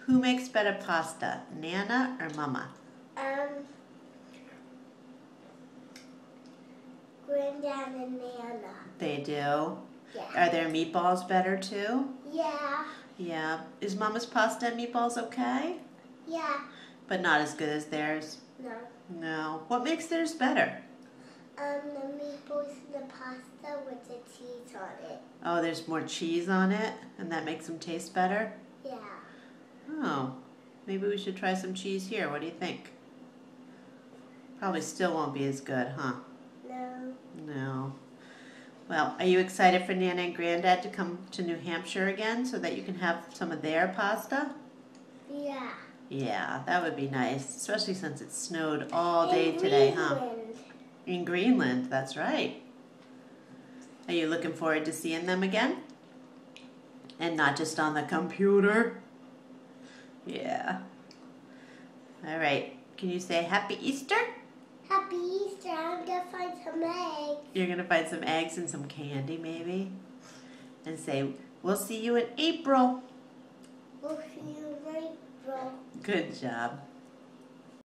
Who makes better pasta, Nana or Mama? Granddad and Nana. They do? Yeah. Are their meatballs better too? Yeah. Yeah. Is Mama's pasta and meatballs okay? Yeah. But not as good as theirs? No. No. What makes theirs better? The meatballs and the pasta with the cheese on it. Oh, there's more cheese on it, and that makes them taste better? Yeah. Oh, maybe we should try some cheese here. What do you think? Probably still won't be as good, huh? No. No. Well, are you excited for Nana and Granddad to come to New Hampshire again so that you can have some of their pasta? Yeah. Yeah, that would be nice, especially since it snowed all day today, huh? In Greenland, that's right. Are you looking forward to seeing them again? And not just on the computer? Yeah. All right. Can you say Happy Easter? Happy Easter. I'm going to find some eggs. You're going to find some eggs and some candy, maybe? And say, we'll see you in April. We'll see you in April. Good job.